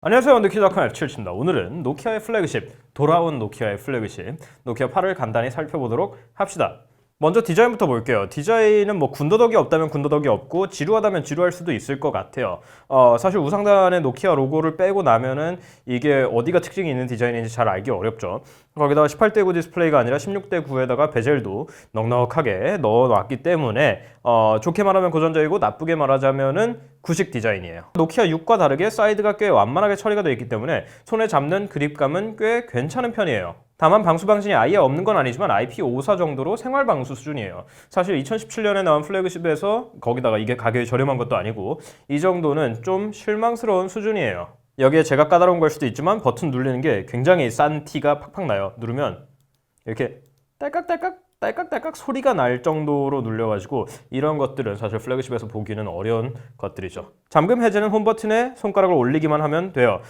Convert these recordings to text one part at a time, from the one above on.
안녕하세요. 노키아닷컴 F7입니다. 오늘은 노키아의 플래그십, 돌아온 노키아의 플래그십, 노키아 8을 간단히 살펴보도록 합시다. 먼저 디자인부터 볼게요. 디자인은 뭐 군더더기 없다면 군더더기 없고 지루하다면 지루할 수도 있을 것 같아요. 사실 우상단의 노키아 로고를 빼고 나면은 이게 어디가 특징이 있는 디자인인지 잘 알기 어렵죠. 거기다가 18대9 디스플레이가 아니라 16대9에다가 베젤도 넉넉하게 넣어놨기 때문에 좋게 말하면 고전적이고 나쁘게 말하자면은 구식 디자인이에요. 노키아 6과 다르게 사이드가 꽤 완만하게 처리가 되어 있기 때문에 손에 잡는 그립감은 꽤 괜찮은 편이에요. 다만 방수 방진이 아예 없는 건 아니지만 IP54 정도로 생활 방수 수준이에요. 사실 2017년에 나온 플래그십에서 거기다가 이게 가격이 저렴한 것도 아니고 이 정도는 좀 실망스러운 수준이에요. 여기에 제가 까다로운 걸 수도 있지만 버튼 누르는 게 굉장히 싼 티가 팍팍 나요. 누르면 이렇게 딸깍딸깍 딸깍딸깍 소리가 날 정도로 눌려가지고 이런 것들은 사실 플래그십에서 보기는 어려운 것들이죠. 잠금 해제는 홈 버튼에 손가락을 올리기만 하면 돼요.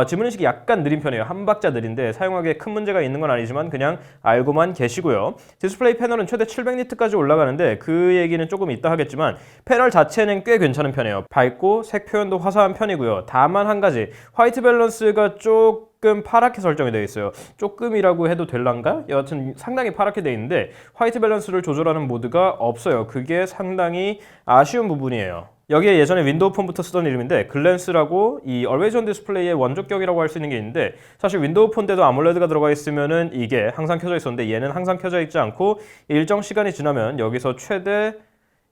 지문 인식이 약간 느린 편이에요. 한 박자 느린데 사용하기에 큰 문제가 있는 건 아니지만 그냥 알고만 계시고요. 디스플레이 패널은 최대 700니트까지 올라가는데 그 얘기는 조금 이따 하겠지만 패널 자체는 꽤 괜찮은 편이에요. 밝고 색 표현도 화사한 편이고요. 다만 한 가지 화이트 밸런스가 조금 파랗게 설정이 되어 있어요. 조금이라고 해도 될란가? 여하튼 상당히 파랗게 되어 있는데 화이트 밸런스를 조절하는 모드가 없어요. 그게 상당히 아쉬운 부분이에요. 여기에 예전에 윈도우 폰부터 쓰던 이름인데 글랜스라고 이 Always On 디스플레이의 원조격이라고 할 수 있는 게 있는데 사실 윈도우 폰 때도 아몰레드가 들어가 있으면은 이게 항상 켜져 있었는데 얘는 항상 켜져 있지 않고 일정 시간이 지나면 여기서 최대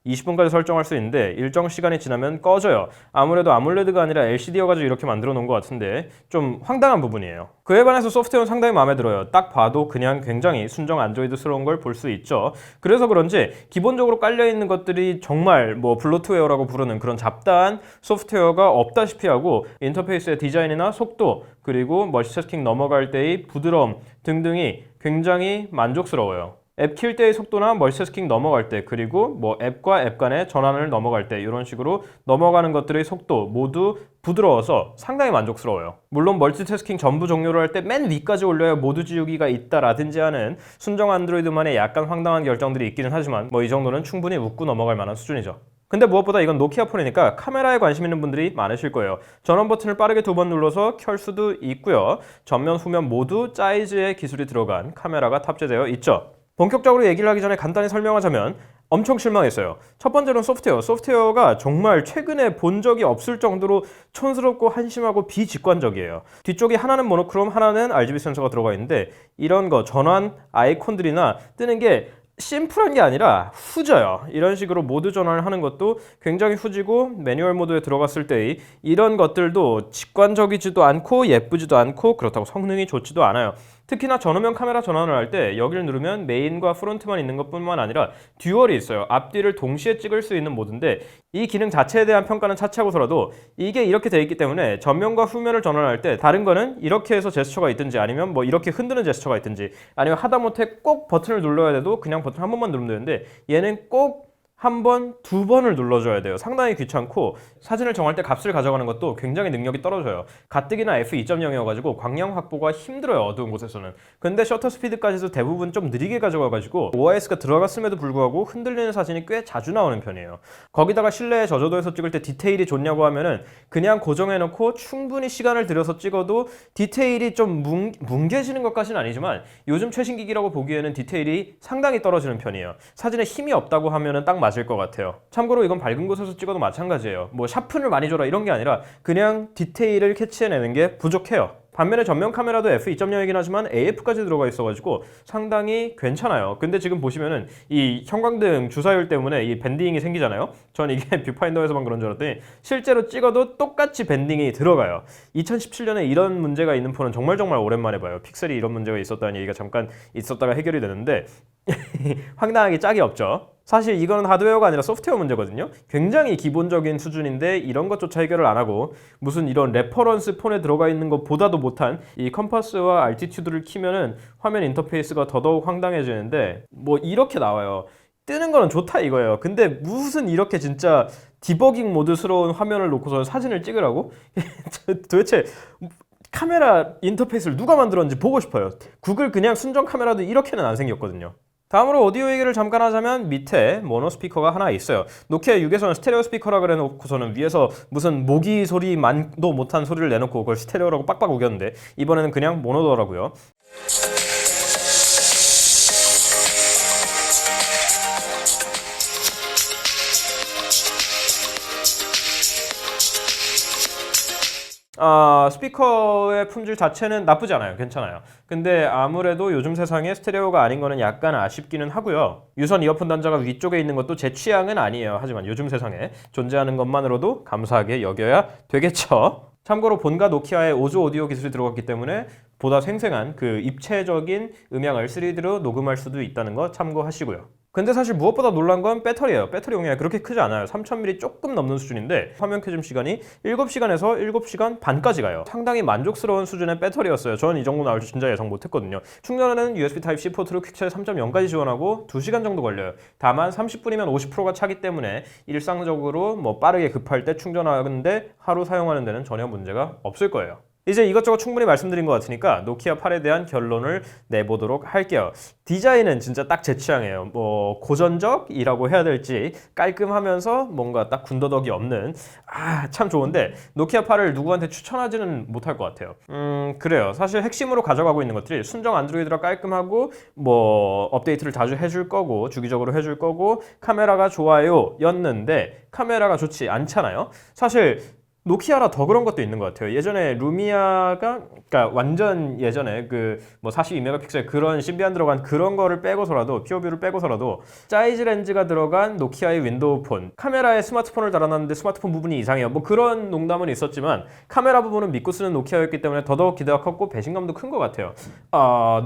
20분까지 설정할 수 있는데 일정 시간이 지나면 꺼져요. 아무래도 아몰레드가 아니라 LCD여가지고 이렇게 만들어 놓은 것 같은데 좀 황당한 부분이에요. 그에 반해서 소프트웨어는 상당히 마음에 들어요. 딱 봐도 그냥 굉장히 순정 안드로이드스러운 걸 볼 수 있죠. 그래서 그런지 기본적으로 깔려있는 것들이 정말 뭐 블로트웨어라고 부르는 그런 잡다한 소프트웨어가 없다시피 하고 인터페이스의 디자인이나 속도 그리고 멀티태스킹 넘어갈 때의 부드러움 등등이 굉장히 만족스러워요. 앱 킬 때의 속도나 멀티태스킹 넘어갈 때 그리고 뭐 앱과 앱 간의 전환을 넘어갈 때 이런 식으로 넘어가는 것들의 속도 모두 부드러워서 상당히 만족스러워요. 물론 멀티태스킹 전부 종료를 할 때 맨 위까지 올려야 모두 지우기가 있다라든지 하는 순정 안드로이드만의 약간 황당한 결정들이 있기는 하지만 뭐 이 정도는 충분히 웃고 넘어갈 만한 수준이죠. 근데 무엇보다 이건 노키아 폰이니까 카메라에 관심 있는 분들이 많으실 거예요. 전원 버튼을 빠르게 2번 눌러서 켤 수도 있고요. 전면, 후면 모두 사이즈의 기술이 들어간 카메라가 탑재되어 있죠. 본격적으로 얘기를 하기 전에 간단히 설명하자면 엄청 실망했어요. 첫 번째로는 소프트웨어가 정말 최근에 본 적이 없을 정도로 촌스럽고 한심하고 비직관적이에요. 뒤쪽이 하나는 모노크롬, 하나는 RGB 센서가 들어가 있는데 이런 거 전환 아이콘들이나 뜨는 게 심플한 게 아니라 후져요. 이런 식으로 모드 전환을 하는 것도 굉장히 후지고 매뉴얼 모드에 들어갔을 때의 이런 것들도 직관적이지도 않고 예쁘지도 않고 그렇다고 성능이 좋지도 않아요. 특히나 전후면 카메라 전환을 할 때 여기를 누르면 메인과 프론트만 있는 것뿐만 아니라 듀얼이 있어요. 앞뒤를 동시에 찍을 수 있는 모드인데 이 기능 자체에 대한 평가는 차치하고서라도 이게 이렇게 돼 있기 때문에 전면과 후면을 전환할 때 다른 거는 이렇게 해서 제스처가 있든지 아니면 뭐 이렇게 흔드는 제스처가 있든지 아니면 하다못해 꼭 버튼을 눌러야 돼도 그냥 버튼 한 번만 누르면 되는데 얘는 꼭 한 번, 두 번을 눌러줘야 돼요. 상당히 귀찮고 사진을 정할 때 값을 가져가는 것도 굉장히 능력이 떨어져요. 가뜩이나 f2.0이어가지고 광량 확보가 힘들어요. 어두운 곳에서는. 근데 셔터 스피드까지도 대부분 좀 느리게 가져가가지고 OIS가 들어갔음에도 불구하고 흔들리는 사진이 꽤 자주 나오는 편이에요. 거기다가 실내의 저조도에서 찍을 때 디테일이 좋냐고 하면은 그냥 고정해놓고 충분히 시간을 들여서 찍어도 디테일이 좀 뭉개지는 것까지는 아니지만 요즘 최신 기기라고 보기에는 디테일이 상당히 떨어지는 편이에요. 사진에 힘이 없다고 하면은 딱 맞을 것 같아요. 참고로 이건 밝은 곳에서 찍어도 마찬가지예요. 뭐 샤픈을 많이 줘라 이런 게 아니라 그냥 디테일을 캐치해내는 게 부족해요. 반면에 전면 카메라도 f2.0이긴 하지만 AF까지 들어가 있어가지고 상당히 괜찮아요. 근데 지금 보시면은 이 형광등 주사율 때문에 이 밴딩이 생기잖아요. 전 이게 뷰파인더에서만 그런 줄 알았더니 실제로 찍어도 똑같이 밴딩이 들어가요. 2017년에 이런 문제가 있는 폰은 정말 오랜만에 봐요. 픽셀이 이런 문제가 있었다는 얘기가 잠깐 있었다가 해결이 되는데 황당하게 짝이 없죠. 사실 이거는 하드웨어가 아니라 소프트웨어 문제거든요. 굉장히 기본적인 수준인데 이런 것조차 해결을 안 하고 무슨 이런 레퍼런스 폰에 들어가 있는 것보다도 못한 이 컴퍼스와 알티튜드를 키면은 화면 인터페이스가 더더욱 황당해지는데 뭐 이렇게 나와요. 뜨는 거는 좋다 이거예요. 근데 무슨 이렇게 진짜 디버깅 모드스러운 화면을 놓고서 사진을 찍으라고? 도대체 카메라 인터페이스를 누가 만들었는지 보고 싶어요. 구글 그냥 순정 카메라도 이렇게는 안 생겼거든요. 다음으로 오디오 얘기를 잠깐 하자면 밑에 모노 스피커가 하나 있어요. 노키아 6에서는 스테레오 스피커라 그래 놓고서는 위에서 무슨 모기 소리만도 못한 소리를 내놓고 그걸 스테레오라고 빡빡 우겼는데 이번에는 그냥 모노더라고요. 스피커의 품질 자체는 나쁘지 않아요. 괜찮아요. 근데 아무래도 요즘 세상에 스테레오가 아닌 거는 약간 아쉽기는 하고요. 유선 이어폰 단자가 위쪽에 있는 것도 제 취향은 아니에요. 하지만 요즘 세상에 존재하는 것만으로도 감사하게 여겨야 되겠죠. 참고로 본가 노키아에 5조 오디오 기술이 들어갔기 때문에 보다 생생한 그 입체적인 음향을 3D로 녹음할 수도 있다는 거 참고하시고요. 근데 사실 무엇보다 놀란 건 배터리예요. 배터리 용량이 그렇게 크지 않아요. 3000mAh 조금 넘는 수준인데 화면 켜짐 시간이 7시간에서 7시간 반까지 가요. 상당히 만족스러운 수준의 배터리였어요. 저는 이 정도 나올 줄 진짜 예상 못했거든요. 충전은 USB Type-C 포트로 퀵차의 3.0까지 지원하고 2시간 정도 걸려요. 다만 30분이면 50%가 차기 때문에 일상적으로 뭐 빠르게 급할 때 충전하는데 하루 사용하는 데는 전혀 문제가 없을 거예요. 이제 이것저것 충분히 말씀드린 것 같으니까 노키아 8에 대한 결론을 내보도록 할게요. 디자인은 진짜 딱 제 취향이에요. 뭐 고전적이라고 해야 될지 깔끔하면서 뭔가 딱 군더더기 없는 참 좋은데 노키아 8을 누구한테 추천하지는 못할 것 같아요. 그래요. 사실 핵심으로 가져가고 있는 것들이 순정 안드로이드라 깔끔하고 뭐 업데이트를 자주 해줄 거고 주기적으로 해줄 거고 카메라가 좋아요 였는데 카메라가 좋지 않잖아요. 사실 노키아라 더 그런 것도 있는 것 같아요. 예전에 루미아가, 그러니까 완전 예전에 그 뭐 42메가픽셀 그런 신비한 들어간 그런 거를 빼고서라도 퓨어뷰를 빼고서라도 사이즈 렌즈가 들어간 노키아의 윈도우 폰, 카메라에 스마트폰을 달아놨는데 스마트폰 부분이 이상해요. 뭐 그런 농담은 있었지만 카메라 부분은 믿고 쓰는 노키아였기 때문에 더더욱 기대가 컸고 배신감도 큰 것 같아요.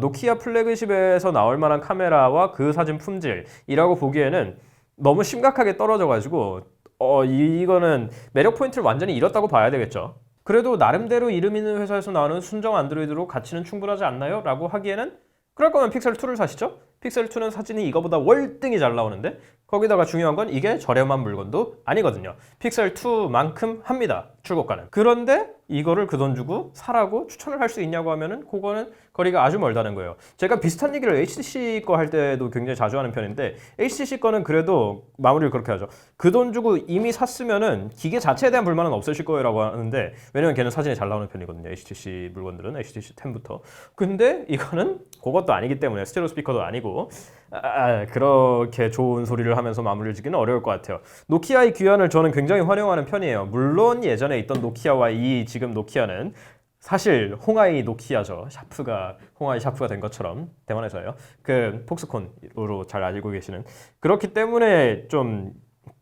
노키아 플래그십에서 나올 만한 카메라와 그 사진 품질이라고 보기에는 너무 심각하게 떨어져가지고. 이거는 매력 포인트를 완전히 잃었다고 봐야 되겠죠. 그래도 나름대로 이름 있는 회사에서 나오는 순정 안드로이드로 가치는 충분하지 않나요? 라고 하기에는 그럴 거면 픽셀 2를 사시죠? 픽셀 2는 사진이 이거보다 월등히 잘 나오는데 거기다가 중요한 건 이게 저렴한 물건도 아니거든요. 픽셀 2만큼 합니다. 출고가는. 그런데 이거를 그 돈 주고 사라고 추천을 할 수 있냐고 하면은 그거는 거리가 아주 멀다는 거예요. 제가 비슷한 얘기를 HTC 거 할 때도 굉장히 자주 하는 편인데 HTC 거는 그래도 마무리를 그렇게 하죠. 그 돈 주고 이미 샀으면은 기계 자체에 대한 불만은 없으실 거라고 하는데 왜냐면 걔는 사진이 잘 나오는 편이거든요. HTC 물건들은 HTC 10부터. 근데 이거는 그것도 아니기 때문에 스테레오 스피커도 아니고 그렇게 좋은 소리를 하면서 마무리를 짓기는 어려울 것 같아요. 노키아의 귀환을 저는 굉장히 환영하는 편이에요. 물론 예전에 있던 노키아와 이 지금 노키아는 사실 홍하이 노키아죠. 홍하이 샤프가 된 것처럼 대만에서요. 그 폭스콘으로 잘 알고 계시는. 그렇기 때문에 좀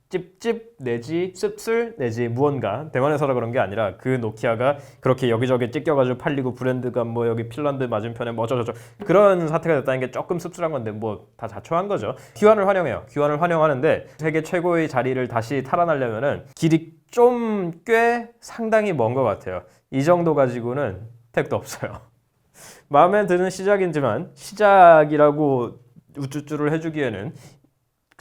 찝찝 내지 씁쓸 내지 무언가 대만에서라 그런 게 아니라 그 노키아가 그렇게 여기저기 찢겨가지고 팔리고 브랜드가 뭐 여기 핀란드 맞은편에 뭐 어쩌저쩌 그런 사태가 됐다는 게 조금 씁쓸한 건데 뭐 다 자초한 거죠. 귀환을 환영해요. 귀환을 환영하는데 세계 최고의 자리를 다시 탈환하려면은 길이 좀 꽤 상당히 먼 것 같아요. 이 정도 가지고는 택도 없어요. 마음에 드는 시작이지만 시작이라고 우쭈쭈를 해주기에는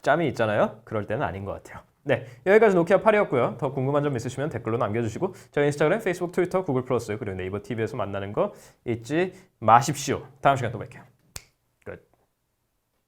짬이 있잖아요. 그럴 때는 아닌 것 같아요. 네, 여기까지 노키아 8이었고요. 더 궁금한 점 있으시면 댓글로 남겨주시고 저희 인스타그램, 페이스북, 트위터, 구글 플러스 그리고 네이버 TV에서 만나는 거 잊지 마십시오. 다음 시간 또 뵐게요.